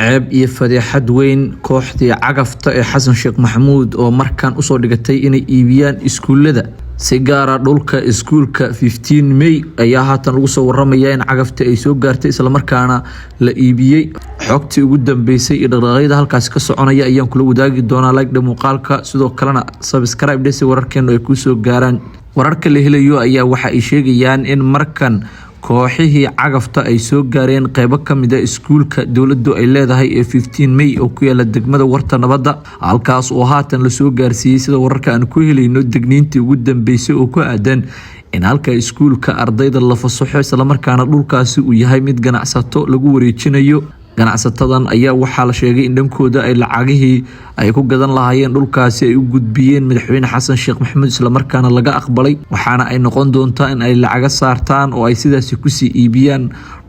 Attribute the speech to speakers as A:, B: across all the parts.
A: ceeb iyo fadeexad weyn kooxdii cagafta ee Xasan Sheekh Maxamuud oo markan u soo dhigatay inay iibiyaan iskuulada si gaar ah dhulka iskuulka 15 May ayaa haatan lagu soo waramaya in cagafta ay soo gaartay isla markaana la iibiyay xogtii ugu dambeysay ee dhaqdhaqaaqyada halkaas ka soconaya ayaan kula wadaagi doonaa like muuqaalka sidoo kalena subscribe dhisi wararkeena ay ku soo gaaraan wararka la helayo ayaa waxa ay sheegayaan in markan kooxihii cagafta ay soo gaareen qaybo kamid ah iskuulka dawladdu ay leedahay ee 15 May oo ku yaala degmada Warta Nabadda halkaas oo haatan la soo gaarsiiyay sida wararka aan ku helayno degniintii ugu dambeysay oo ku aadan in halka iskuulka ardayda la fasaxo isla markaana dhulkaasi uu yahay mid ganacsato lagu wareejinayo ganacsatadan ayaa waxaa la sheegay in dhankooda ay lacagihii ay ku gadan lahaayeen dhulkaasi ay u gudbiyeen madaxweyne Xasan Sheekh Maxamuud isla markaana laga aqbalay waxaana ay noqon doontaa in ay lacag saartaan oo ay sidaas ku sii iibiyaan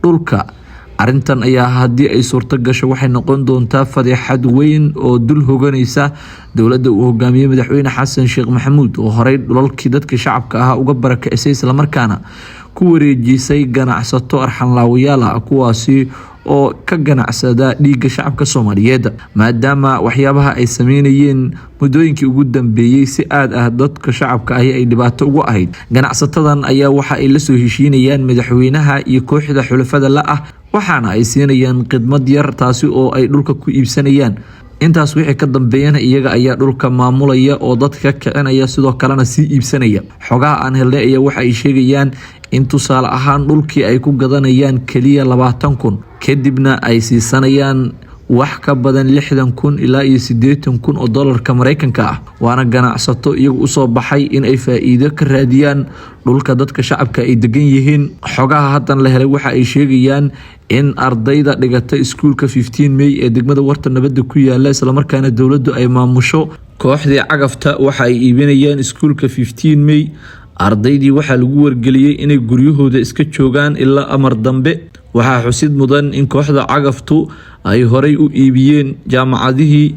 A: dhulka arintan ayaa hadii ay suurto gasho waxay noqon doontaa fadeexad weyn oo dul hoganaysa dawladda uu hogaamiyay madaxweyne Xasan Sheekh Maxamuud oo horay dhulalkii dadka shacabka ah uga barakeysay isla markaana ku wareejisay ganacsato arxan laawayaal kuwaasi oo ka ganacsada dhiiga shacabka Soomaaliyeed maadaama waxyaabaha ay sameeyeen mudooyinkii ugu dambeeyay si aad ah dadka shacabka ay dhibaato ugu ahayd ganacsatadan ayaa waxa ay la soo heshiinayaan madaxweynaha iyo kooxda xulafada la ah waxaana ay siinayaan khidmad yar taasi oo ay dhulka ku iibsanayaan intaas wixii ka dambeeyana iyaga ayaa dhulka maamulaya oo dadka kicinaya sidoo kalena si iibsanaya xogaha aan helnay ayaa waxa ay sheegayaan in tusaale ahaan dhulkii ay ku gadanayaan kaliya 20,000 kadibna ay siisanayaan wax ka badan 60,000 ilaa 80,000 oo dollarka Mareykanka ah waana ganacsato iyagu u soo baxay in ay faa'iido ka raadiyaan dhulka dadka shacabka ay degan yihiin xogaha hadan la helay waxa ay sheegayaan in ardayda dhigata iskuulka 15 May ee degmada Warta Nabadda ku yaala isla markaana dawladdu ay maamusho kooxdii cagafta waxa ay iibinayaan iskuulka 15 May ardaydii waxa lagu wargeliyay inay guryahooda iska joogaan ilaa amar dambe waxa xusid mudan in kooxda cagaftu ay horay u iibiyeen jaamacadihii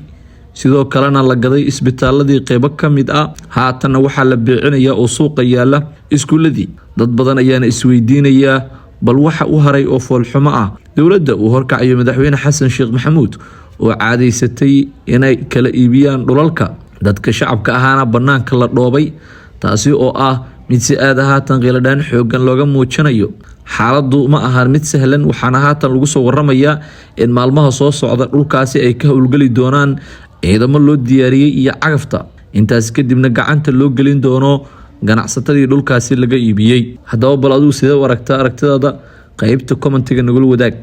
A: sidoo kalena la gaday isbitaaladii qaybo kamid ah haatan waxa la beecinaya oo suuqa yaala iskuuladii dad badan ayaana isweydiinaya bal waxa u haray oo foolxumo ah dawladda uu horkacayo madaxweyne Xasan Sheekh Maxamuud oo caadeysatay inay kala iibiyaan dhulalka dadka shacabka ahana banaanka la dhoobay taasi oo ah mid si aad ah haatan qiladaan xoogan looga muujinayo xaaladdu ma ahan mid sahlan waxaana haatan lagu soo waramayaa in maalmaha soo socda dhulkaasi ay ka howlgali doonaan ciidamo loo diyaariyay iyo cagafta intaas kadibna gacanta loo gelin doono ganacsatadii dhulkaasi laga iibiyay haddaba bal adigu sidee aragtidaada qaybta commentiga nagula wadaag